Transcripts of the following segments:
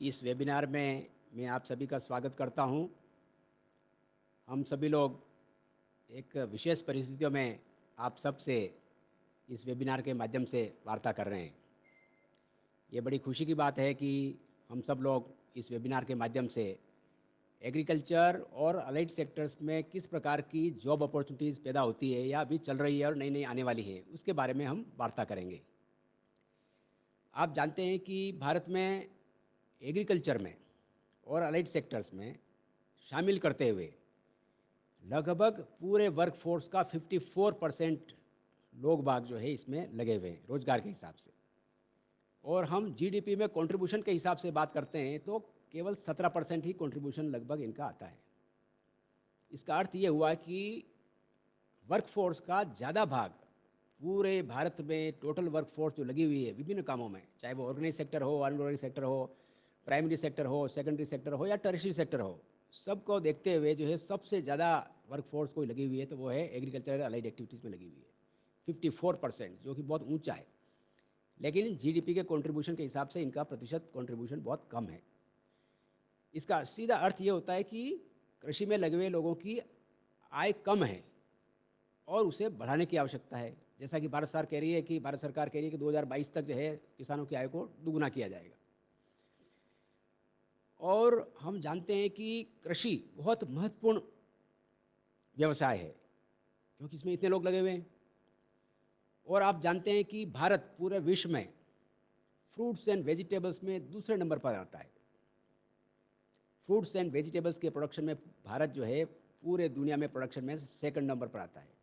इस वेबिनार में मैं आप सभी का स्वागत करता हूं। हम सभी लोग एक विशेष परिस्थितियों में आप सब से इस वेबिनार के माध्यम से वार्ता कर रहे हैं। ये बड़ी खुशी की बात है कि हम सब लोग इस वेबिनार के माध्यम से एग्रीकल्चर और अलाइड सेक्टर्स में किस प्रकार की जॉब अपॉर्चुनिटीज़ पैदा होती है या अभी चल रही है और नई नई आने वाली है, उसके बारे में हम वार्ता करेंगे। आप जानते हैं कि भारत में एग्रीकल्चर में और अलाइड सेक्टर्स में शामिल करते हुए लगभग पूरे वर्कफोर्स का 54% लोग बाग जो है इसमें लगे हुए हैं रोजगार के हिसाब से। और हम जीडीपी में कंट्रीब्यूशन के हिसाब से बात करते हैं तो केवल 17% ही कंट्रीब्यूशन लगभग इनका आता है। इसका अर्थ ये हुआ कि वर्कफोर्स का ज़्यादा भाग पूरे भारत में टोटल वर्कफोर्स जो लगी हुई है विभिन्न कामों में, चाहे वो ऑर्गेनाइज सेक्टर हो, अनऑर्गेनाइज सेक्टर हो, प्राइमरी सेक्टर हो, सेकेंडरी सेक्टर हो या टर्शियरी सेक्टर हो, सबको देखते हुए जो है सबसे ज़्यादा वर्कफोर्स कोई लगी हुई है तो वो है एग्रीकल्चर अलाइड एक्टिविटीज़ में लगी हुई है 54%, जो कि बहुत ऊंचा है। लेकिन जीडीपी के कंट्रीब्यूशन के हिसाब से इनका प्रतिशत कंट्रीब्यूशन बहुत कम है। इसका सीधा अर्थ ये होता है कि कृषि में लगे हुए लोगों की आय कम है और उसे बढ़ाने की आवश्यकता है। जैसा कि भारत सरकार कह रही है कि 2022 तक जो है किसानों की आय को दुगुना किया जाएगा। और हम जानते हैं कि कृषि बहुत महत्वपूर्ण व्यवसाय है क्योंकि इसमें इतने लोग लगे हुए हैं। और आप जानते हैं कि भारत पूरे विश्व में फ्रूट्स एंड वेजिटेबल्स में दूसरे नंबर पर आता है। फ्रूट्स एंड वेजिटेबल्स के प्रोडक्शन में भारत जो है पूरे दुनिया में प्रोडक्शन में सेकंड नंबर पर आता है।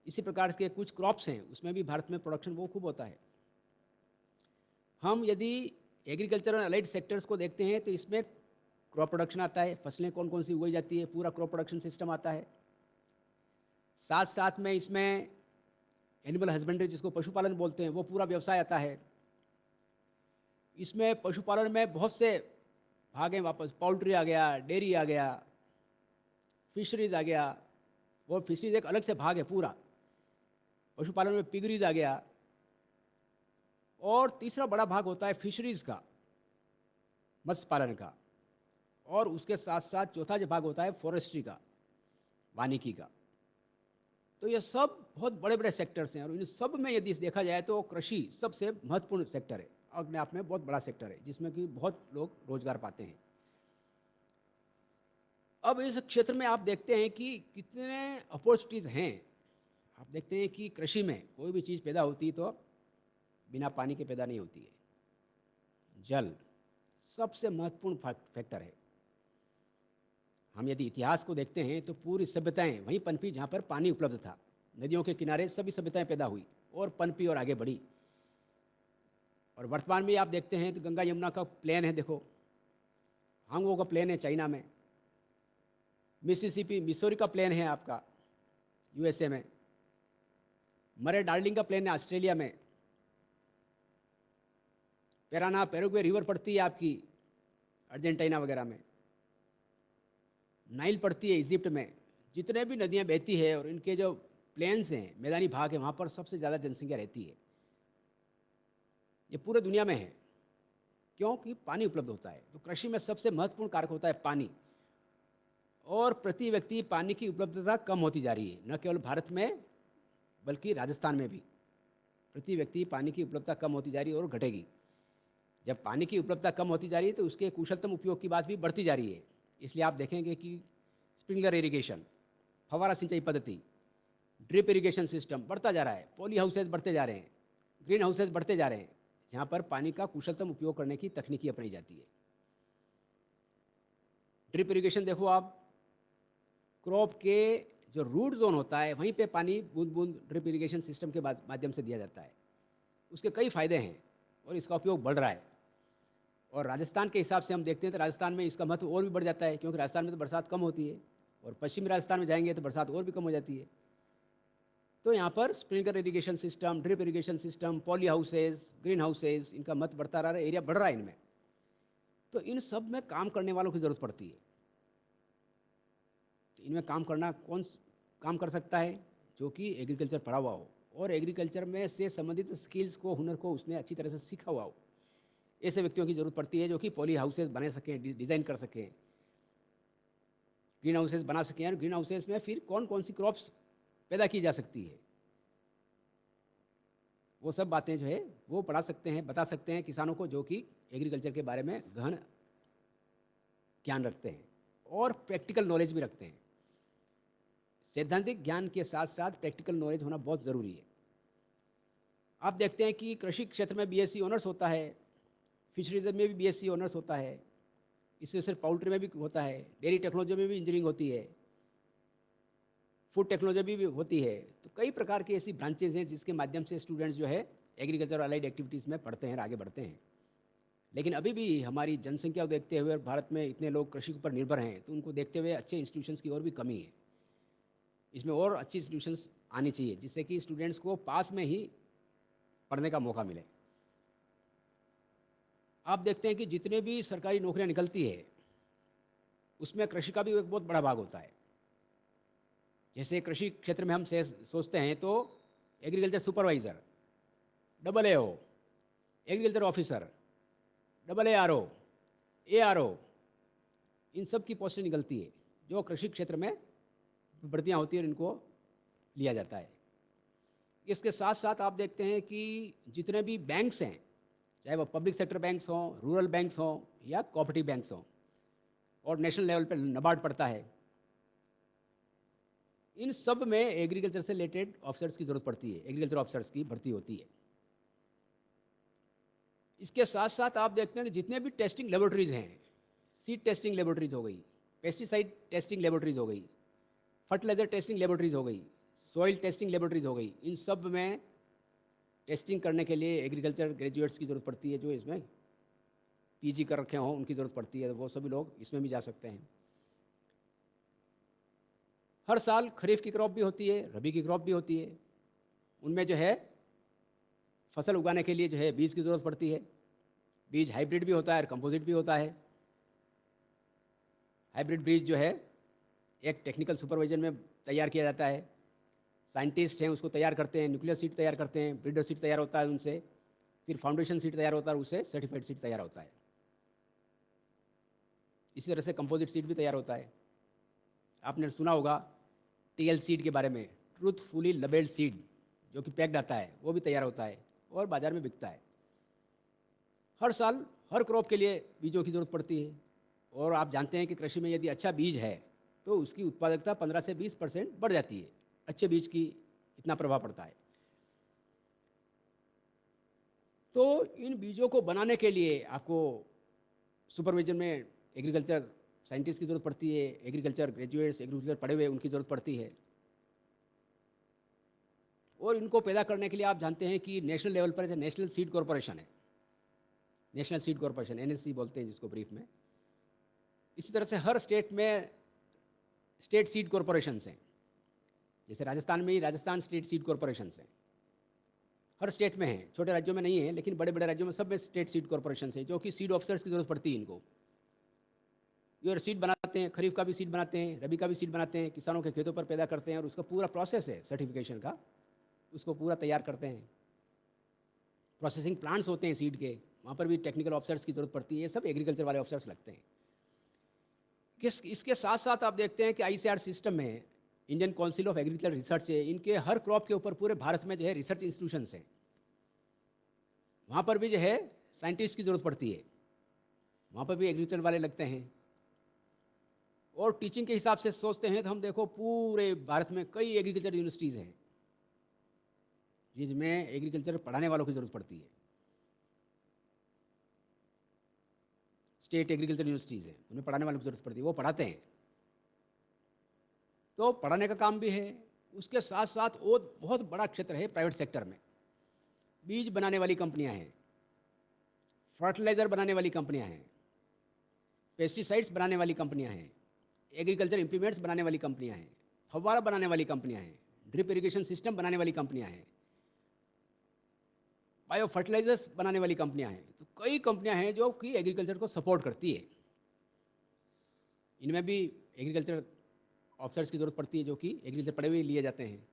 इसी प्रकार के कुछ क्रॉप्स हैं उसमें भी भारत में प्रोडक्शन वो खूब होता है। हम यदि एग्रीकल्चर और अलाइड सेक्टर्स को देखते हैं तो इसमें क्रॉप प्रोडक्शन आता है, फसलें कौन कौन सी उगाई जाती है, पूरा क्रॉप प्रोडक्शन सिस्टम आता है। साथ साथ में इसमें एनिमल हस्बेंड्री जिसको पशुपालन बोलते हैं वो पूरा व्यवसाय आता है। इसमें पशुपालन में बहुत से भाग हैं, वापस पोल्ट्री आ गया, डेयरी आ गया, फिशरीज आ गया। वो फिशरीज एक अलग से भाग है पूरा। पशुपालन में पिगरीज आ गया। और तीसरा बड़ा भाग होता है फिशरीज का, मत्स्य पालन का। और उसके साथ साथ चौथा जो भाग होता है फॉरेस्ट्री का, वानिकी का। तो ये सब बहुत बड़े बड़े सेक्टर्स हैं और इन सब में यदि देखा जाए तो कृषि सबसे महत्वपूर्ण सेक्टर है, अपने आप में बहुत बड़ा सेक्टर है जिसमें कि बहुत लोग रोजगार पाते हैं। अब इस क्षेत्र में आप देखते हैं कि कितने अपॉर्चुनिटीज़ हैं। आप देखते हैं कि कृषि में कोई भी चीज़ पैदा होती है तो बिना पानी के पैदा नहीं होती है। जल सबसे महत्वपूर्ण फैक्टर है। हम यदि इतिहास को देखते हैं तो पूरी सभ्यताएं वहीं पनपी जहाँ पर पानी उपलब्ध था। नदियों के किनारे सभी सभ्यताएं पैदा हुई और पनपी और आगे बढ़ी। और वर्तमान में आप देखते हैं तो गंगा यमुना का प्लेन है, देखो हांगो का प्लेन है चाइना में, मिसिसिपी मिसोरी का प्लेन है आपका यूएसए में, मरे डार्लिंग का प्लेन है ऑस्ट्रेलिया में, पेराना पेरुग्वे रिवर पड़ती है आपकी अर्जेंटीना वगैरह में, नाइल पड़ती है इजिप्ट में। जितने भी नदियां बहती है और इनके जो प्लेन्स हैं, मैदानी भाग है, वहाँ पर सबसे ज़्यादा जनसंख्या रहती है। ये पूरे दुनिया में है क्योंकि पानी उपलब्ध होता है। तो कृषि में सबसे महत्वपूर्ण कारक होता है पानी। और प्रति व्यक्ति पानी की उपलब्धता कम होती जा रही है, न केवल भारत में बल्कि राजस्थान में भी प्रति व्यक्ति पानी की उपलब्धता कम होती जा रही है और घटेगी। जब पानी की उपलब्धता कम होती जा रही है तो उसके कुशलतम उपयोग की बात भी बढ़ती जा रही है। इसलिए आप देखेंगे कि स्प्रिंकलर इरिगेशन, फव्वारा सिंचाई पद्धति, ड्रिप इरिगेशन सिस्टम बढ़ता जा रहा है, पॉली हाउसेज बढ़ते जा रहे हैं, ग्रीन हाउसेज बढ़ते जा रहे हैं, जहाँ पर पानी का कुशलतम उपयोग करने की तकनीकी अपनाई जाती है। ड्रिप इरिगेशन देखो आप, क्रॉप के जो रूट जोन होता है वहीं पे पानी बूंद बूंद ड्रिप इरिगेशन सिस्टम के माध्यम से दिया जाता है। उसके कई फायदे हैं और इसका उपयोग बढ़ रहा है। और राजस्थान के हिसाब से हम देखते हैं तो राजस्थान में इसका महत्व और भी बढ़ जाता है क्योंकि राजस्थान में तो बरसात कम होती है और पश्चिमी राजस्थान में जाएंगे तो बरसात और भी कम हो जाती है। तो यहाँ पर sprinkler irrigation system, drip irrigation system, poly houses, green houses, इनका महत्व बढ़ता रहा है, एरिया बढ़ रहा है इनमें। तो इन सब में काम करने वालों की ज़रूरत पड़ती है। तो इनमें काम करना कौन काम कर सकता है? जो कि एग्रीकल्चर पढ़ा हुआ हो और एग्रीकल्चर में से संबंधित स्किल्स को, हुनर को उसने अच्छी तरह से सीखा हुआ हो। ऐसे व्यक्तियों की ज़रूरत पड़ती है जो कि पॉली हाउसेस बना सकें, डिज़ाइन कर सकें, ग्रीन हाउसेस बना सकें, और ग्रीन हाउसेस में फिर कौन कौन सी क्रॉप्स पैदा की जा सकती है, वो सब बातें जो है वो पढ़ा सकते हैं, बता सकते हैं किसानों को जो कि एग्रीकल्चर के बारे में गहन ज्ञान रखते हैं और प्रैक्टिकल नॉलेज भी रखते हैं। सैद्धांतिक ज्ञान के साथ साथ प्रैक्टिकल नॉलेज होना बहुत ज़रूरी है। आप देखते हैं कि कृषि क्षेत्र में बीएससी ऑनर्स होता है, फिशरीज में भी बीएससी ऑनर्स होता है, इससे सिर्फ पाउल्ट्री में भी होता है, डेयरी टेक्नोलॉजी में भी इंजीनियरिंग होती है, फूड टेक्नोलॉजी भी होती है। तो कई प्रकार की ऐसी ब्रांचेज हैं जिसके माध्यम से स्टूडेंट्स जो है एग्रीकल्चर अलाइड एक्टिविटीज़ में पढ़ते हैं और आगे बढ़ते हैं। लेकिन अभी भी हमारी जनसंख्या को देखते हुए और भारत में इतने लोग कृषि पर निर्भर हैं, तो उनको देखते हुए अच्छे इंस्टीट्यूशंस की और भी कमी है। इसमें और अच्छी इंस्टीट्यूशंस आनी चाहिए जिससे कि स्टूडेंट्स को पास में ही पढ़ने का मौका मिले। आप देखते हैं कि जितने भी सरकारी नौकरियां निकलती है उसमें कृषि का भी एक बहुत बड़ा भाग होता है। जैसे कृषि क्षेत्र में हम सोचते हैं तो agriculture supervisor, AAO, agriculture officer, AARO, ARO, इन सब की पोस्टें निकलती है जो कृषि क्षेत्र में भर्तियाँ होती है और इनको लिया जाता है। इसके साथ साथ आप देखते हैं कि जितने भी बैंक्स हैं, चाहे वो पब्लिक सेक्टर बैंक्स हों, रूरल बैंक्स हों या कोऑपरेटिव बैंक्स हों, और नेशनल लेवल पर NABARD पड़ता है, इन सब में एग्रीकल्चर से रिलेटेड ऑफिसर्स की ज़रूरत पड़ती है, एग्रीकल्चर ऑफिसर्स की भर्ती होती है। इसके साथ साथ आप देखते हैं कि जितने भी टेस्टिंग लेबोरेटरीज हैं, सीड टेस्टिंग लेबोरेटरीज हो गई, पेस्टिसाइड टेस्टिंग लेबोरेटरीज हो गई, फर्टिलाइजर टेस्टिंग लेबोरेटरीज हो गई, सॉइल टेस्टिंग लेबोरेटरीज हो गई, इन सब में टेस्टिंग करने के लिए एग्रीकल्चर ग्रेजुएट्स की ज़रूरत पड़ती है, जो इसमें पीजी कर रखे हों उनकी ज़रूरत पड़ती है। वो सभी लोग इसमें भी जा सकते हैं। हर साल खरीफ की क्रॉप भी होती है, रबी की क्रॉप भी होती है। उनमें जो है फसल उगाने के लिए जो है बीज की ज़रूरत पड़ती है। बीज हाइब्रिड भी होता है और कंपोजिट भी होता है। हाइब्रिड बीज जो है एक टेक्निकल सुपरविजन में तैयार किया जाता है। साइंटिस्ट हैं उसको तैयार करते हैं, न्यूक्लियर सीड तैयार करते हैं, ब्रीडर सीड तैयार होता है उनसे, फिर फाउंडेशन सीड तैयार होता है, उससे सर्टिफाइड सीड तैयार होता है। इसी तरह से कंपोजिट सीड भी तैयार होता है। आपने सुना होगा TL सीड के बारे में, ट्रूथफुली लेबल्ड सीड, जो कि पैक्ड आता है, वो भी तैयार होता है और बाज़ार में बिकता है। हर साल हर क्रॉप के लिए बीजों की ज़रूरत पड़ती है। और आप जानते हैं कि कृषि में यदि अच्छा बीज है तो उसकी उत्पादकता 15 से 20% बढ़ जाती है। अच्छे बीज की इतना प्रभाव पड़ता है। तो इन बीजों को बनाने के लिए आपको सुपरविजन में एग्रीकल्चर साइंटिस्ट की ज़रूरत पड़ती है, एग्रीकल्चर ग्रेजुएट्स, एग्रीकल्चर पढ़े हुए उनकी ज़रूरत पड़ती है। और इनको पैदा करने के लिए आप जानते हैं कि नेशनल लेवल पर नेशनल सीड कॉरपोरेशन है, नेशनल सीड कॉरपोरेशन, NSC बोलते हैं जिसको ब्रीफ में। इसी तरह से हर स्टेट में स्टेट सीड कॉरपोरेशन हैं। जैसे राजस्थान में ही राजस्थान स्टेट सीड कॉरपोरेशन हैं, हर स्टेट में हैं। छोटे राज्यों में नहीं है, लेकिन बड़े बड़े राज्यों में सब में स्टेट सीड कॉरपोरेशन है, जो कि सीड ऑफिसर्स की ज़रूरत पड़ती है इनको। ये सीड बनाते हैं, खरीफ का भी सीड बनाते हैं, रबी का भी सीड बनाते हैं, किसानों के खेतों पर पैदा करते हैं, और उसका पूरा प्रोसेस है सर्टिफिकेशन का, उसको पूरा तैयार करते हैं। प्रोसेसिंग प्लांट्स होते हैं सीड के, वहाँ पर भी टेक्निकल ऑफिसर्स की ज़रूरत पड़ती है। ये सब एग्रीकल्चर वाले ऑफिसर्स लगते हैं। इसके साथ साथ आप देखते हैं कि ICAR सिस्टम में Indian council of agriculture research है, इनके हर क्रॉप के ऊपर पूरे भारत में जो है रिसर्च इंस्टीट्यूशंस हैं। वहाँ पर भी जो है साइंटिस्ट की ज़रूरत पड़ती है, वहाँ पर भी एग्रीकल्चर वाले लगते हैं। और टीचिंग के हिसाब से सोचते हैं तो हम देखो पूरे भारत में कई एग्रीकल्चर यूनिवर्सिटीज़ हैं जिसमें एग्रीकल्चर पढ़ाने वालों की ज़रूरत पड़ती है। स्टेट एग्रीकल्चर यूनिवर्सिटीज़ हैं, उन्हें पढ़ाने वालों की ज़रूरत पड़ती है, वो पढ़ाते हैं। तो पढ़ाने का काम भी है। उसके साथ साथ वो बहुत बड़ा क्षेत्र है प्राइवेट सेक्टर में। बीज बनाने वाली कंपनियां हैं, फर्टिलाइज़र बनाने वाली कंपनियां हैं, पेस्टिसाइड्स बनाने वाली कंपनियां हैं, एग्रीकल्चर इम्प्लीमेंट्स बनाने वाली कंपनियां हैं, फव्वारा बनाने वाली कंपनियां हैं, ड्रिप इरिगेशन सिस्टम बनाने वाली कंपनियां हैं, बायो फर्टिलाइजर्स बनाने वाली कंपनियां हैं। तो कई कंपनियां हैं जो कि एग्रीकल्चर को सपोर्ट करती है। इनमें भी एग्रीकल्चर ऑफिसर्स की ज़रूरत पड़ती है जो कि एग्रीकल्चर पढ़े हुए लिए जाते हैं।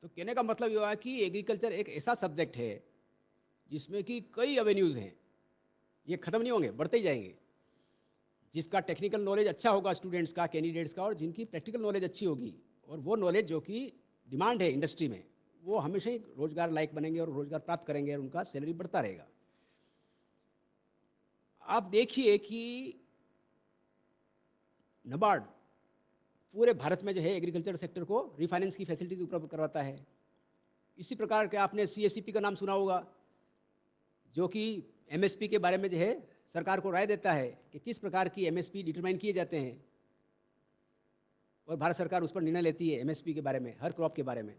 तो कहने का मतलब ये हुआ कि एग्रीकल्चर एक ऐसा सब्जेक्ट है जिसमें कि कई एवेन्यूज़ हैं, ये ख़त्म नहीं होंगे, बढ़ते ही जाएंगे। जिसका टेक्निकल नॉलेज अच्छा होगा स्टूडेंट्स का, कैंडिडेट्स का, और जिनकी प्रैक्टिकल नॉलेज अच्छी होगी, और वो नॉलेज जो कि डिमांड है इंडस्ट्री में, वो हमेशा ही रोजगार लायक बनेंगे और रोजगार प्राप्त करेंगे और उनका सैलरी बढ़ता रहेगा। आप देखिए कि नबार्ड पूरे भारत में जो है एग्रीकल्चर सेक्टर को रिफाइनेंस की फैसिलिटीज उपलब्ध करवाता है। इसी प्रकार के आपने सीएससीपी का नाम सुना होगा, जो कि एमएसपी के बारे में जो है सरकार को राय देता है कि किस प्रकार की एमएसपी डिटरमाइन किए जाते हैं, और भारत सरकार उस पर निर्णय लेती है एमएसपी के बारे में, हर क्रॉप के बारे में।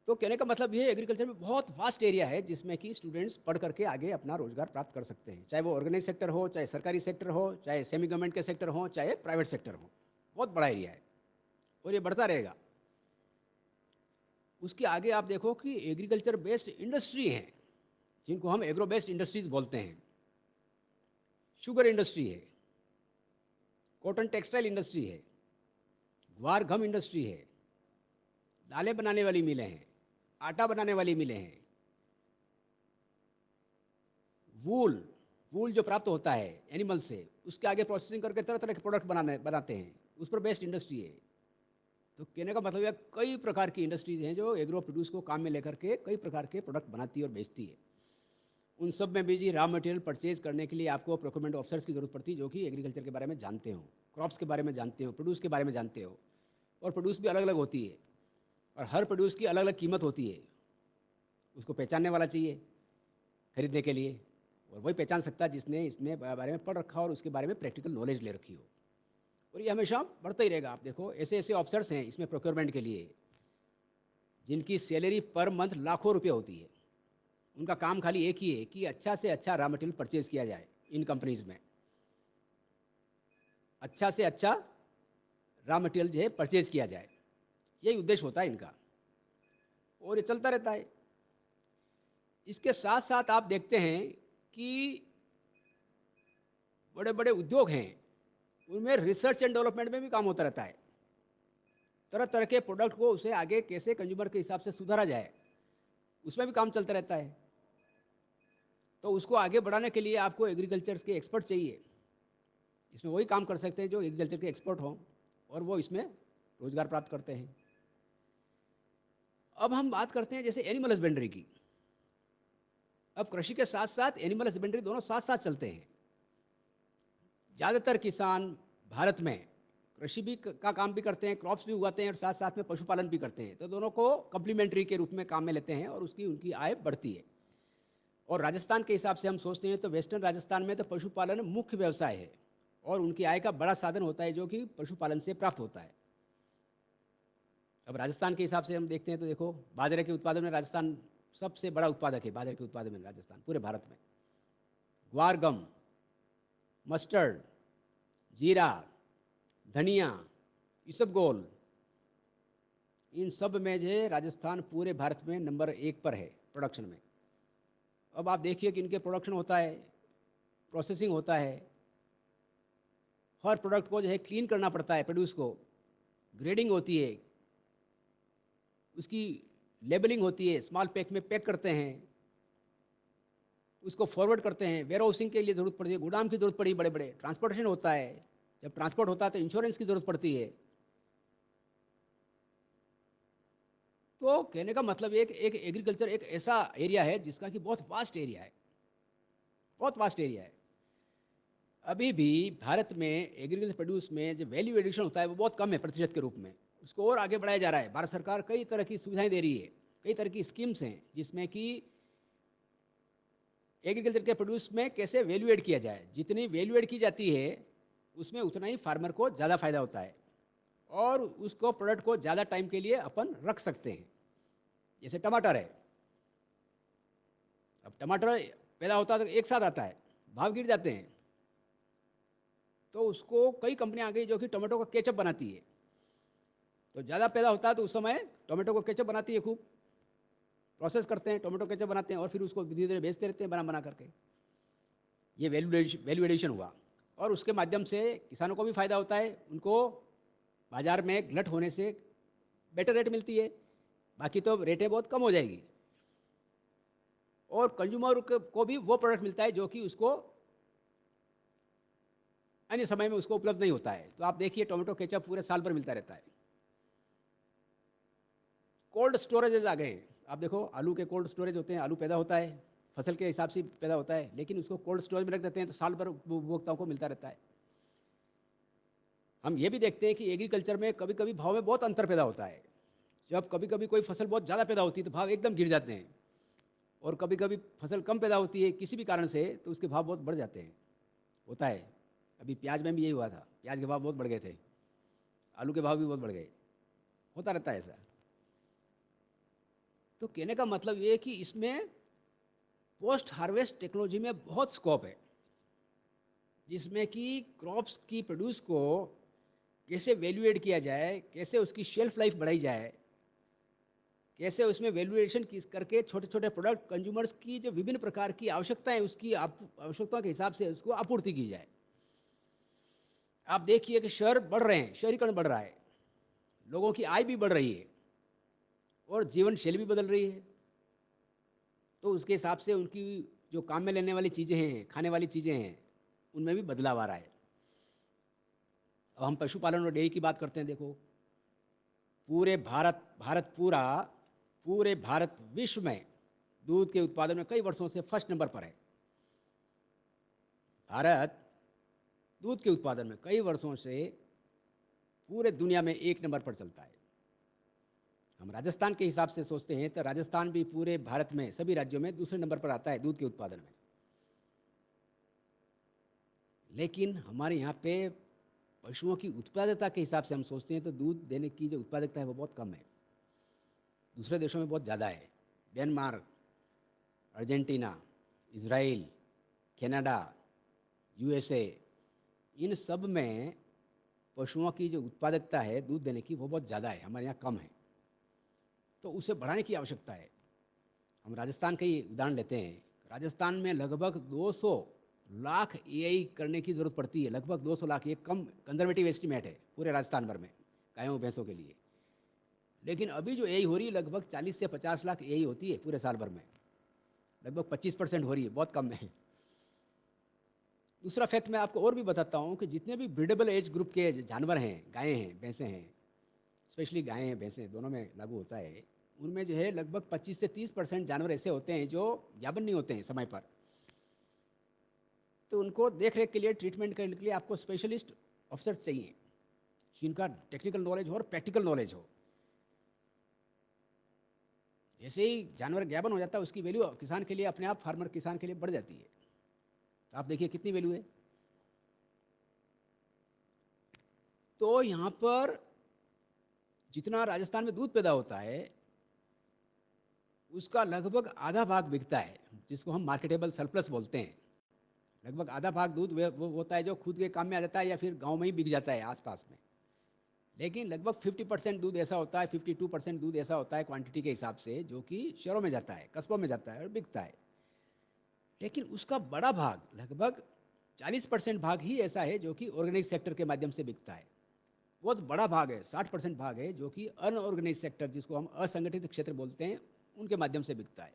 तो कहने का मतलब ये एग्रीकल्चर में बहुत वास्ट एरिया है जिसमें कि स्टूडेंट्स पढ़ करके आगे अपना रोजगार प्राप्त कर सकते हैं, चाहे वो ऑर्गेनाइज सेक्टर हो, चाहे सरकारी सेक्टर हो, चाहे सेमी गवर्नमेंट के सेक्टर हो, चाहे प्राइवेट सेक्टर हो। बहुत बड़ा एरिया है और ये बढ़ता रहेगा। उसके आगे आप देखो कि एग्रीकल्चर बेस्ड इंडस्ट्री हैं, जिनको हम एग्रो बेस्ड इंडस्ट्रीज बोलते हैं। शुगर इंडस्ट्री है, कॉटन टेक्सटाइल इंडस्ट्री है, ग्वार गम इंडस्ट्री है, दालें बनाने वाली मिलें हैं, आटा बनाने वाली मिलें हैं, वूल जो प्राप्त होता है एनिमल से, उसके आगे प्रोसेसिंग करके तरह तरह के प्रोडक्ट बनाते हैं, उस पर बेस्ड इंडस्ट्री है। तो कहने का मतलब है कई प्रकार की इंडस्ट्रीज हैं जो एग्रो प्रोड्यूस को काम में लेकर के कई प्रकार के प्रोडक्ट बनाती है और बेचती है। उन सब में भी जी रॉ मटेरियल परचेज करने के लिए आपको प्रोक्योरमेंट ऑफिसर्स की जरूरत पड़ती है, जो कि एग्रीकल्चर के बारे में जानते हो, क्रॉप्स के बारे में जानते हो, प्रोड्यूस के बारे में जानते हो। और प्रोड्यूस भी अलग अलग होती है और हर प्रोड्यूस की अलग अलग कीमत होती है। उसको पहचानने वाला चाहिए खरीदने के लिए, और वही पहचान सकता है जिसने इसमें बारे में पढ़ रखा हो और उसके बारे में प्रैक्टिकल नॉलेज ले रखी हो। और ये हमेशा बढ़ता ही रहेगा। आप देखो ऐसे ऐसे ऑफिसर्स हैं इसमें प्रोक्योरमेंट के लिए, जिनकी सैलरी पर मंथ लाखों रुपये होती है। उनका काम खाली एक ही है कि अच्छा से अच्छा रॉ मटेरियल परचेज किया जाए इन कंपनीज में, अच्छा से अच्छा रॉ मटेरियल जो है परचेज किया जाए, यही उद्देश्य होता है इनका, और ये चलता रहता है। इसके साथ साथ आप देखते हैं कि बड़े बड़े उद्योग हैं, उनमें रिसर्च एंड डेवलपमेंट में भी काम होता रहता है। तरह तरह के प्रोडक्ट को उसे आगे कैसे कंज्यूमर के हिसाब से सुधारा जाए, उसमें भी काम चलता रहता है। तो उसको आगे बढ़ाने के लिए आपको एग्रीकल्चर के एक्सपर्ट चाहिए। इसमें वही काम कर सकते हैं जो एग्रीकल्चर के एक्सपर्ट हों, और वो इसमें रोजगार प्राप्त करते हैं। अब हम बात करते हैं जैसे एनिमल हस्बेंड्री की। अब कृषि के साथ साथ एनिमल हस्बेंड्री दोनों साथ साथ चलते हैं। ज़्यादातर किसान भारत में कृषि भी का काम भी करते हैं, क्रॉप्स भी उगाते हैं, और साथ साथ में पशुपालन भी करते हैं। तो दोनों को कम्प्लीमेंट्री के रूप में काम में लेते हैं और उसकी उनकी आय बढ़ती है। और राजस्थान के हिसाब से हम सोचते हैं तो वेस्टर्न राजस्थान में तो पशुपालन मुख्य व्यवसाय है और उनकी आय का बड़ा साधन होता है, जो कि पशुपालन से प्राप्त होता है। अब राजस्थान के हिसाब से हम देखते हैं तो देखो, बाजरे के उत्पादन में राजस्थान सबसे बड़ा उत्पादक है। बाजरे के उत्पादन में राजस्थान पूरे भारत में। ग्वार गम, मस्टर्ड, जीरा, धनिया, इसबगोल, इन सब में जो है राजस्थान पूरे भारत में नंबर 1 पर है प्रोडक्शन में। अब आप देखिए कि इनके प्रोडक्शन होता है, प्रोसेसिंग होता है, हर प्रोडक्ट को जो है क्लीन करना पड़ता है, प्रोड्यूस को ग्रेडिंग होती है, उसकी लेबलिंग होती है, स्मॉल पैक में पैक करते हैं, उसको फॉरवर्ड करते हैं, वेयर हाउसिंग के लिए ज़रूरत पड़ती है, गोदाम की ज़रूरत पड़ी, बड़े बड़े ट्रांसपोर्टेशन होता है। जब ट्रांसपोर्ट होता है तो इंश्योरेंस की ज़रूरत पड़ती है। तो कहने का मतलब एक एग्रीकल्चर एक ऐसा एरिया है जिसका कि बहुत वास्ट एरिया है, बहुत वास्ट एरिया है। अभी भी भारत में एग्रीकल्चर प्रोड्यूस में जो वैल्यू एडिशन होता है वो बहुत कम है प्रतिशत के रूप में। उसको और आगे बढ़ाया जा रहा है। भारत सरकार कई तरह की सुविधाएं दे रही है, कई तरह की स्कीम्स हैं जिसमें कि एग्रीकल्चर के प्रोड्यूस में कैसे वैल्यू एड किया जाए। जितनी वैल्यू एड की जाती है उसमें उतना ही फार्मर को ज़्यादा फायदा होता है और उसको प्रोडक्ट को ज़्यादा टाइम के लिए अपन रख सकते हैं। जैसे टमाटर है, अब टमाटर पैदा होता है तो एक साथ आता है, भाव गिर जाते हैं, तो उसको कई कंपनियां आ गई जो कि टोमेटो का केचप बनाती है। तो ज़्यादा पैदा होता है तो उस समय टोमेटो को केचप बनाती है, खूब प्रोसेस करते हैं, टोमेटो केचप बनाते हैं और फिर उसको धीरे धीरे बेचते रहते हैं बना करके। ये वैल्यू एडिशन हुआ और उसके माध्यम से किसानों को भी फायदा होता है। उनको बाजार में गलत होने से बेटर रेट मिलती है, बाकी तो रेटें बहुत कम हो जाएगी। और कंज्यूमर को भी वो प्रोडक्ट मिलता है जो कि उसको अन्य समय में उसको उपलब्ध नहीं होता है। तो आप देखिए टोमेटो केचप पूरे साल भर मिलता रहता है। कोल्ड स्टोरेजेज आ गए हैं। आप देखो आलू के कोल्ड स्टोरेज होते हैं, आलू पैदा होता है फसल के हिसाब से पैदा होता है, लेकिन उसको कोल्ड स्टोरेज में रख देते हैं तो साल भर उपभोक्ताओं को मिलता रहता है। हम ये भी देखते हैं कि एग्रीकल्चर में कभी कभी भाव में बहुत अंतर पैदा होता है। जब कभी कभी कोई फसल बहुत ज़्यादा पैदा होती है तो भाव एकदम गिर जाते हैं, और कभी कभी फसल कम पैदा होती है किसी भी कारण से तो उसके भाव बहुत बढ़ जाते हैं। होता है। अभी प्याज में भी यही हुआ था, प्याज के भाव बहुत बढ़ गए थे, आलू के भाव भी बहुत बढ़ गए। होता रहता है ऐसा। तो कहने का मतलब ये है कि इसमें पोस्ट हार्वेस्ट टेक्नोलॉजी में बहुत स्कोप है, जिसमें कि क्रॉप्स की प्रोड्यूस को कैसे वैल्यू एड किया जाए, कैसे उसकी शेल्फ लाइफ बढ़ाई जाए, कैसे उसमें वैल्यूएशन करके छोटे छोटे प्रोडक्ट कंज्यूमर्स की जो विभिन्न प्रकार की आवश्यकताएं उसकी आवश्यकताओं के हिसाब से उसको आपूर्ति की जाए। आप देखिए कि शहर बढ़ रहे हैं, शहरीकरण बढ़ रहा है, लोगों की आय भी बढ़ रही है और जीवन शैली भी बदल रही है। तो उसके हिसाब से उनकी जो काम में लेने वाली चीज़ें हैं, खाने वाली चीज़ें हैं, उनमें भी बदलाव आ रहा है। अब हम पशुपालन और डेयरी की बात करते हैं। देखो पूरे भारत विश्व में दूध के उत्पादन में कई वर्षों से फर्स्ट नंबर पर है। भारत दूध के उत्पादन में कई वर्षों से पूरे दुनिया में एक नंबर पर चलता है। हम राजस्थान के हिसाब से सोचते हैं तो राजस्थान भी पूरे भारत में सभी राज्यों में दूसरे नंबर पर आता है दूध के उत्पादन में। लेकिन हमारे यहाँ पे पशुओं की उत्पादकता के हिसाब से हम सोचते हैं तो दूध देने की जो उत्पादकता है वो बहुत कम है। दूसरे देशों में बहुत ज़्यादा है। Myanmar, Argentina, Israel, Canada, USA, इन सब में पशुओं की जो उत्पादकता है दूध देने की वो बहुत ज़्यादा है, हमारे यहाँ कम है। तो उसे बढ़ाने की आवश्यकता है। हम राजस्थान का ही उदाहरण लेते हैं। राजस्थान में लगभग 200 लाख एआई करने की ज़रूरत पड़ती है। लगभग 200 लाख, ये कम कंजर्वेटिव एस्टीमेट है पूरे राजस्थान भर में गायों भैंसों के लिए। लेकिन अभी जो एआई हो रही है लगभग 40 से 50 लाख एआई होती है पूरे साल भर में। लगभग 25% हो रही है, बहुत कम है। दूसरा फैक्ट मैं आपको और भी बताता हूँ कि जितने भी ब्रीडेबल एज ग्रुप के जानवर हैं, गायें हैं, भैंसें हैं, स्पेशली गायें हैं, भैंसें दोनों में लागू होता है, उनमें जो है लगभग 25 से 30% जानवर ऐसे होते हैं जो ज्ञापन नहीं होते हैं समय पर। तो उनको देख रेख के लिए, ट्रीटमेंट करने के लिए आपको स्पेशलिस्ट ऑफिसर चाहिए जिनका टेक्निकल नॉलेज हो और प्रैक्टिकल नॉलेज हो। जैसे ही जानवर ज्ञापन हो जाता है उसकी वैल्यू किसान के लिए, अपने आप फार्मर किसान के लिए बढ़ जाती है। आप देखिए कितनी वैल्यू है। तो यहाँ पर जितना राजस्थान में दूध पैदा होता है उसका लगभग आधा भाग बिकता है, जिसको हम मार्केटेबल सरप्लस बोलते हैं। लगभग आधा भाग दूध वो होता है जो खुद के काम में आ जाता है या फिर गांव में ही बिक जाता है आसपास में। लेकिन लगभग 50% दूध ऐसा होता है, 52% दूध ऐसा होता है क्वांटिटी के हिसाब से जो कि शहरों में जाता है, कस्बों में जाता है और बिकता है। लेकिन उसका बड़ा भाग, लगभग 40% भाग ही ऐसा है जो कि ऑर्गेनाइज सेक्टर के माध्यम से बिकता है। बहुत बड़ा भाग है, 60% भाग है जो कि अनऑर्गेनाइज सेक्टर, जिसको हम असंगठित क्षेत्र बोलते हैं, उनके माध्यम से बिकता है।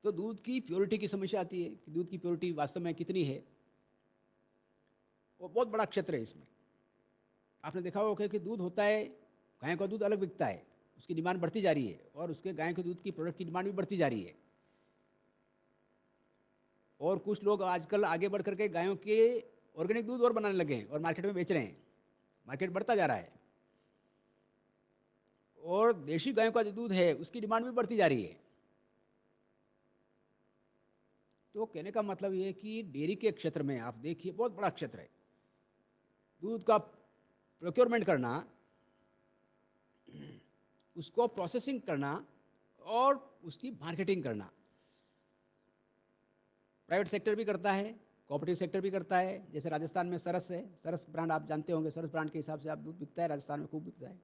तो दूध की प्योरिटी की समस्या आती है कि दूध की प्योरिटी वास्तव में कितनी है। वो बहुत बड़ा क्षेत्र है। इसमें आपने देखा होगा कि दूध होता है, गाय का दूध अलग बिकता है, उसकी डिमांड बढ़ती जा रही है, और उसके गाय के दूध की प्रोडक्ट की डिमांड भी बढ़ती जा रही है। और कुछ लोग आजकल आगे बढ़ करके गायों के ऑर्गेनिक दूध और बनाने लगे हैं और मार्केट में बेच रहे हैं। मार्केट बढ़ता जा रहा है और देशी गायों का जो दूध है उसकी डिमांड भी बढ़ती जा रही है। तो कहने का मतलब ये है कि डेयरी के क्षेत्र में आप देखिए बहुत बड़ा क्षेत्र है। दूध का प्रोक्योरमेंट करना, उसको प्रोसेसिंग करना और उसकी मार्केटिंग करना प्राइवेट सेक्टर भी करता है, कोऑपरेटिव सेक्टर भी करता है। जैसे राजस्थान में सरस है, सरस ब्रांड आप जानते होंगे, सरस ब्रांड के हिसाब से आप दूध बिकता है, राजस्थान में खूब बिकता है।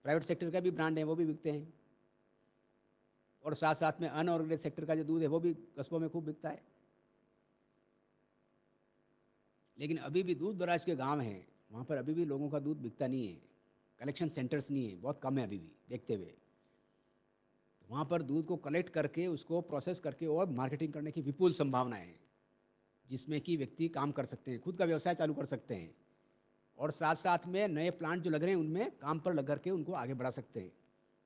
प्राइवेट सेक्टर का भी ब्रांड है, वो भी बिकते हैं। और साथ साथ में अनऑर्गेनाइज सेक्टर का जो दूध है वो भी कस्बों में खूब बिकता है। लेकिन अभी भी दूर दराज के गांव हैं, वहाँ पर अभी भी लोगों का दूध बिकता नहीं है, कलेक्शन सेंटर्स नहीं है, बहुत कम है अभी भी देखते हुए। वहाँ पर दूध को कलेक्ट करके उसको प्रोसेस करके और मार्केटिंग करने की विपुल संभावनाएं हैं, जिसमें कि व्यक्ति काम कर सकते हैं, खुद का व्यवसाय चालू कर सकते हैं, और साथ साथ में नए प्लांट जो लग रहे हैं उनमें काम पर लग करके उनको आगे बढ़ा सकते हैं।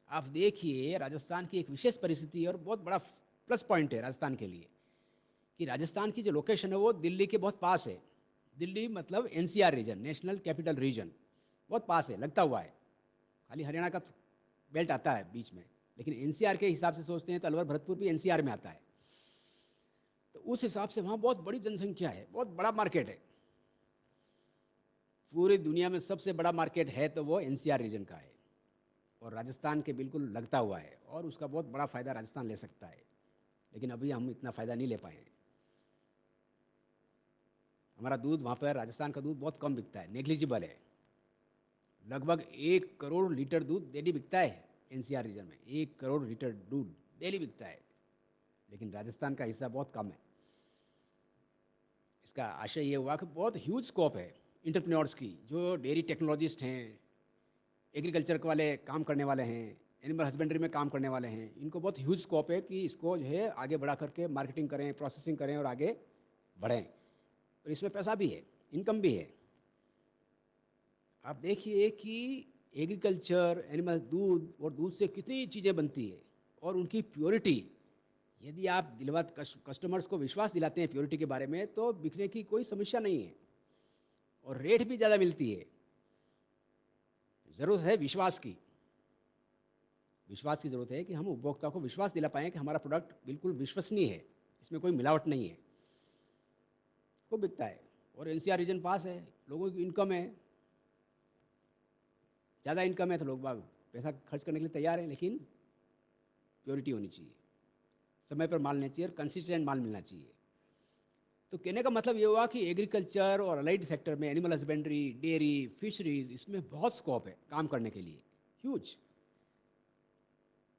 आप देखिए राजस्थान की एक विशेष परिस्थिति और बहुत बड़ा प्लस पॉइंट है राजस्थान के लिए कि राजस्थान की जो लोकेशन है वो दिल्ली के बहुत पास है। दिल्ली मतलब NCR region, national capital region, बहुत पास है, लगता हुआ है। खाली हरियाणा का बेल्ट आता है बीच में, लेकिन एनसीआर के हिसाब से सोचते हैं तो अलवर भरतपुर भी एनसीआर में आता है। तो उस हिसाब से वहाँ बहुत बड़ी जनसंख्या है, बहुत बड़ा मार्केट है। पूरी दुनिया में सबसे बड़ा मार्केट है तो वो एनसीआर रीजन का है, और राजस्थान के बिल्कुल लगता हुआ है, और उसका बहुत बड़ा फ़ायदा राजस्थान ले सकता है। लेकिन अभी हम इतना फ़ायदा नहीं ले पाए हैं। हमारा दूध वहाँ पर, राजस्थान का दूध बहुत कम बिकता है, नेग्लिजिबल है। लगभग 1 करोड़ लीटर दूध डेली बिकता है एनसीआर रीजन में, 1 करोड़ लीटर दूध डेली बिकता है, लेकिन राजस्थान का हिस्सा बहुत कम है। इसका आशय ये हुआ कि बहुत ह्यूज स्कोप है इंटरप्रेन्योर्स की, जो डेयरी टेक्नोलॉजिस्ट हैं, एग्रीकल्चर वाले काम करने वाले हैं, एनिमल हस्बेंड्री में काम करने वाले हैं, इनको बहुत ह्यूज स्कोप है कि इसको जो है आगे बढ़ा करके मार्केटिंग करें, प्रोसेसिंग करें और आगे बढ़ें। और इसमें पैसा भी है, इनकम भी है। आप देखिए कि एग्रीकल्चर, एनिमल दूध और दूध से कितनी चीज़ें बनती है, और उनकी प्योरिटी, यदि आप दिलवा कस्टमर्स को विश्वास दिलाते हैं प्योरिटी के बारे में, तो बिकने की कोई समस्या नहीं है, और रेट भी ज़्यादा मिलती है। ज़रूरत है विश्वास की, विश्वास की ज़रूरत है कि हम उपभोक्ता को विश्वास दिला पाएँ कि हमारा प्रोडक्ट बिल्कुल विश्वसनीय है, इसमें कोई मिलावट नहीं है। खूब बिकता है, और एनसीआर रीजन पास है, लोगों की इनकम है, ज़्यादा इनकम है तो लोग बाग पैसा खर्च करने के लिए तैयार हैं, लेकिन प्योरिटी होनी चाहिए, समय पर माल लेना चाहिए और कंसिस्टेंट माल मिलना चाहिए। तो कहने का मतलब ये हुआ कि एग्रीकल्चर और अलाइड सेक्टर में, एनिमल हस्बेंड्री, डेयरी, फिशरीज, इसमें बहुत स्कोप है काम करने के लिए, ह्यूज।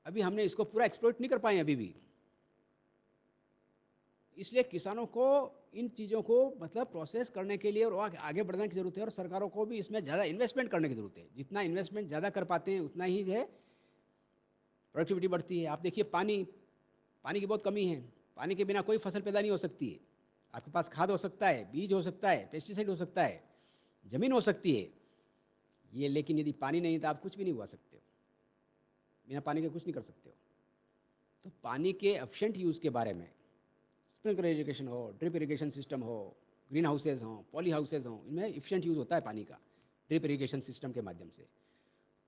अभी हमने इसको पूरा एक्सप्लोइट नहीं कर पाए अभी भी, इसलिए किसानों को इन चीज़ों को मतलब प्रोसेस करने के लिए और आगे बढ़ने की ज़रूरत है, और सरकारों को भी इसमें ज़्यादा इन्वेस्टमेंट करने की ज़रूरत है। जितना इन्वेस्टमेंट ज़्यादा कर पाते हैं उतना ही जो है प्रोडक्टिविटी बढ़ती है। आप देखिए पानी, पानी की बहुत कमी है, पानी के बिना कोई फसल पैदा नहीं हो सकती है। आपके पास खाद हो सकता है, बीज हो सकता है, पेस्टिसाइड हो सकता है, ज़मीन हो सकती है ये, लेकिन यदि पानी नहीं तो आप कुछ भी नहीं उगा सकते हो, बिना पानी के कुछ नहीं कर सकते हो। तो पानी के एफिशिएंट यूज़ के बारे में, स्प्रिंकलर इरिगेशन हो, ड्रिप इरिगेशन सिस्टम हो, ग्रीन हाउसेज हों, पॉली हाउसेज हों, इनमें एफिशिएंट यूज़ होता है पानी का ड्रिप इरिगेशन सिस्टम के माध्यम से।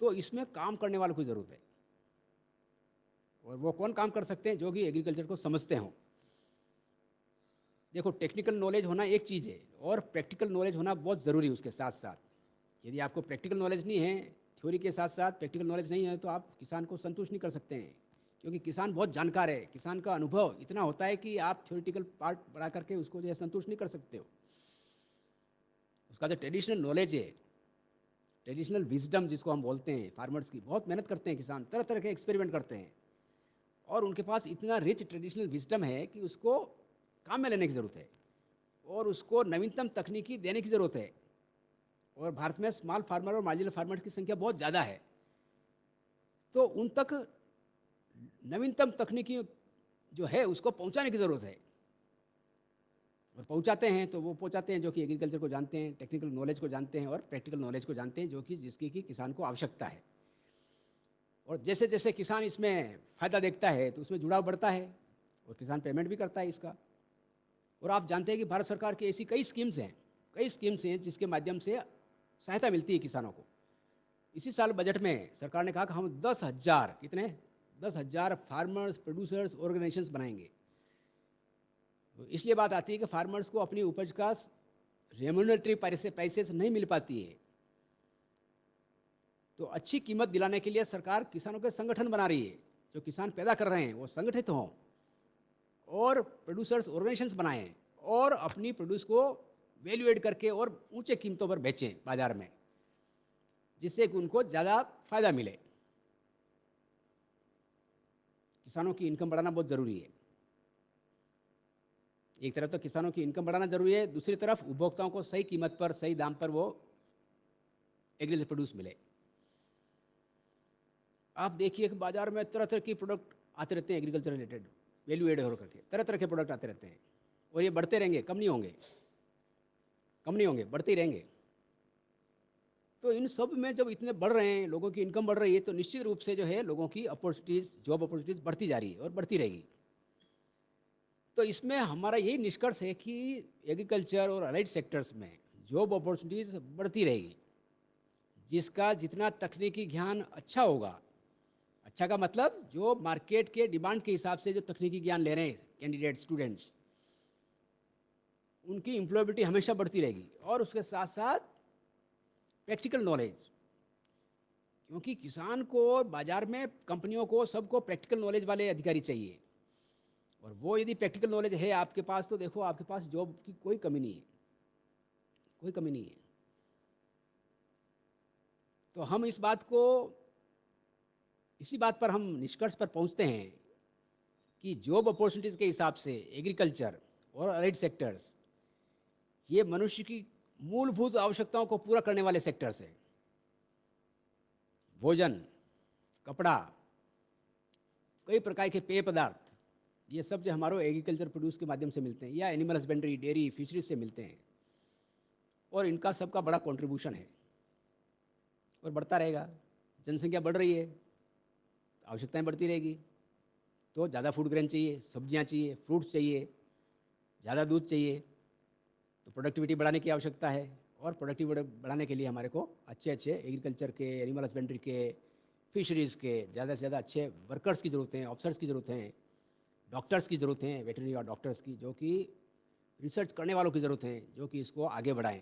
तो इसमें काम करने वालों की ज़रूरत है, और वो कौन काम कर सकते हैं? जो कि एग्रीकल्चर को समझते हों। देखो टेक्निकल नॉलेज होना एक चीज़ है, और प्रैक्टिकल नॉलेज होना बहुत ज़रूरी है उसके साथ साथ। यदि आपको प्रैक्टिकल नॉलेज नहीं है, थ्योरी के साथ साथ प्रैक्टिकल नॉलेज नहीं है, तो आप किसान को संतुष्ट नहीं कर सकते हैं, क्योंकि किसान बहुत जानकार है, किसान का अनुभव इतना होता है कि आप थ्योरेटिकल पार्ट बढ़ा करके उसको जो है संतुष्ट नहीं कर सकते हो। उसका जो ट्रेडिशनल नॉलेज है, ट्रेडिशनल विजडम जिसको हम बोलते हैं, फार्मर्स की बहुत मेहनत करते हैं किसान, तरह तरह के एक्सपेरिमेंट करते हैं, और उनके पास इतना रिच ट्रेडिशनल विजडम है कि उसको काम में लेने की ज़रूरत है, और उसको नवीनतम तकनीकी देने की ज़रूरत है। और भारत में स्मॉल फार्मर और मार्जिनल फार्मर की संख्या बहुत ज़्यादा है, तो उन तक नवीनतम तकनीकी जो है उसको पहुंचाने की ज़रूरत है। और पहुंचाते हैं तो वो पहुंचाते हैं जो कि एग्रीकल्चर को जानते हैं, टेक्निकल नॉलेज को जानते हैं, और प्रैक्टिकल नॉलेज को जानते हैं, जो कि जिसकी कि किसान को आवश्यकता है। और जैसे जैसे किसान इसमें फ़ायदा देखता है तो उसमें जुड़ाव बढ़ता है, और किसान पेमेंट भी करता है इसका। और आप जानते हैं कि भारत सरकार की ऐसी कई स्कीम्स हैं जिसके माध्यम से सहायता मिलती है किसानों को। इसी साल बजट में सरकार ने कहा कि हम 10,000 कितने 10,000 फार्मर्स प्रोड्यूसर्स ऑर्गेनाइजेशंस बनाएंगे। तो इसलिए बात आती है कि फार्मर्स को अपनी उपज का रेम्यूनरेटरी प्राइसेस नहीं मिल पाती है, तो अच्छी कीमत दिलाने के लिए सरकार किसानों के संगठन बना रही है। जो किसान पैदा कर रहे हैं वो संगठित हों, और प्रोड्यूसर्स ऑर्गेनाइजेशंस बनाएं, और अपनी प्रोड्यूस को वैल्यू एड करके और ऊंचे कीमतों पर बेचें बाजार में, जिससे कि उनको ज़्यादा फायदा मिले। किसानों की इनकम बढ़ाना बहुत ज़रूरी है। एक तरफ तो किसानों की इनकम बढ़ाना जरूरी है, दूसरी तरफ उपभोक्ताओं को सही कीमत पर, सही दाम पर वो एग्रीकल्चर प्रोड्यूस मिले। आप देखिए कि बाजार में तरह तरह की प्रोडक्ट आते रहते हैं एग्रीकल्चर रिलेटेड, वैल्यू एड हो करके तरह तरह के प्रोडक्ट आते रहते हैं, और ये बढ़ते रहेंगे, कम नहीं होंगे, कम नहीं होंगे, बढ़ते ही रहेंगे। तो इन सब में जब इतने बढ़ रहे हैं, लोगों की इनकम बढ़ रही है, तो निश्चित रूप से जो है लोगों की अपॉर्चुनिटीज़, जॉब अपॉर्चुनिटीज़ बढ़ती जा रही है और बढ़ती रहेगी। तो इसमें हमारा यही निष्कर्ष है कि एग्रीकल्चर और अलाइड सेक्टर्स में जॉब अपॉर्चुनिटीज़ बढ़ती रहेगी। जिसका जितना तकनीकी ज्ञान अच्छा होगा, अच्छा का मतलब जो मार्केट के डिमांड के हिसाब से जो तकनीकी ज्ञान ले रहे हैं कैंडिडेट स्टूडेंट्स, उनकी एम्प्लॉयबिलिटी हमेशा बढ़ती रहेगी। और उसके साथ साथ प्रैक्टिकल नॉलेज, क्योंकि किसान को, बाजार में कंपनियों को, सबको प्रैक्टिकल नॉलेज वाले अधिकारी चाहिए। और वो यदि प्रैक्टिकल नॉलेज है आपके पास, तो देखो आपके पास जॉब की कोई कमी नहीं है, कोई कमी नहीं है। तो हम इस बात को, इसी बात पर हम निष्कर्ष पर पहुंचते हैं कि जॉब अपॉर्चुनिटीज़ के हिसाब से एग्रीकल्चर और अलाइड सेक्टर्स ये मनुष्य की मूलभूत आवश्यकताओं को पूरा करने वाले सेक्टर्स हैं। भोजन, कपड़ा, कई प्रकार के पेय पदार्थ, ये सब जो हमारे एग्रीकल्चर प्रोड्यूस के माध्यम से मिलते हैं, या एनिमल हस्बेंड्री, डेयरी, फिशरीज से मिलते हैं, और इनका सबका बड़ा कंट्रीब्यूशन है और बढ़ता रहेगा। जनसंख्या बढ़ रही है, आवश्यकताएं बढ़ती रहेगी, तो ज़्यादा फूड ग्रेन चाहिए, सब्जियां चाहिए, फ्रूट्स चाहिए, ज़्यादा दूध चाहिए, तो प्रोडक्टिविटी बढ़ाने की आवश्यकता है। और प्रोडक्टिविटी बढ़ाने के लिए हमारे को अच्छे अच्छे एग्रीकल्चर के, एनिमल हस्बेंड्री के, फिशरीज़ के ज़्यादा से ज़्यादा अच्छे वर्कर्स की ज़रूरत है, ऑफिसर्स की ज़रूरत है, डॉक्टर्स की ज़रूरत है, वेटरनरी और डॉक्टर्स की, जो कि रिसर्च करने वालों की ज़रूरत है, जो कि इसको आगे बढ़ाएं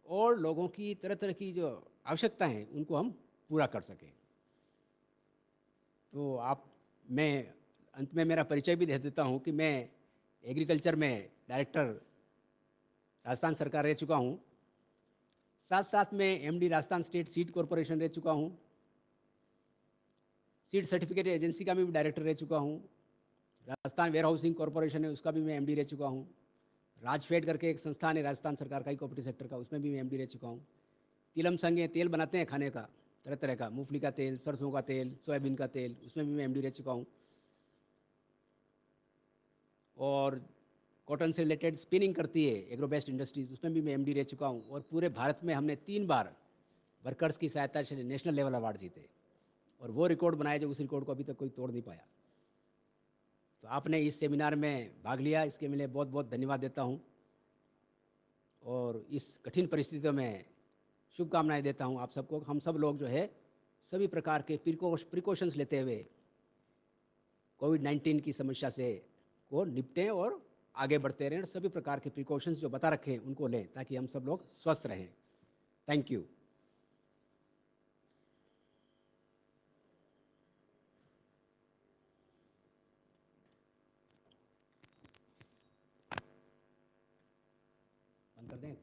और लोगों की तरह तरह की जो आवश्यकता है उनको हम पूरा कर सकें। तो मैं अंत में मेरा परिचय भी दे देता हूँ कि मैं एग्रीकल्चर में डायरेक्टर राजस्थान सरकार रह चुका हूँ, साथ साथ में MD Rajasthan state seed corporation रह चुका हूँ, सीड सर्टिफिकेट एजेंसी का भी डायरेक्टर रह चुका हूँ, राजस्थान वेयर हाउसिंग कॉरपोरेशन है उसका भी मैं एमडी रह चुका हूँ, राजफेड करके एक संस्थान है राजस्थान सरकार का ही कॉपरेटिव सेक्टर का, उसमें भी मैं एमडी रह चुका हूँ। तिलम संघ है, तेल बनाते हैं खाने का, तरह तरह का, मूंगफली का तेल, सरसों का तेल, सोयाबीन का तेल, उसमें भी मैं एमडी रह चुका हूँ। और कॉटन से रिलेटेड स्पिनिंग करती है एग्रोबेस्ट इंडस्ट्रीज, उसमें भी मैं एमडी रह चुका हूँ। और पूरे भारत में हमने 3 बार वर्कर्स की सहायता से नेशनल लेवल अवार्ड जीते, और वो रिकॉर्ड बनाया जो उस रिकॉर्ड को अभी तक कोई तोड़ नहीं पाया। तो आपने इस सेमिनार में भाग लिया, इसके लिए बहुत बहुत धन्यवाद देता हूँ, और इस कठिन परिस्थितियों में शुभकामनाएं देता हूँ आप सबको। हम सब लोग जो है सभी प्रकार के प्रिकॉशंस लेते हुए कोविड-19 की समस्या से को निपटें और आगे बढ़ते रहें, और सभी प्रकार के प्रिकॉशंस जो बता रखे हैं उनको लें, ताकि हम सब लोग स्वस्थ रहें। Thank you. बंद कर दें।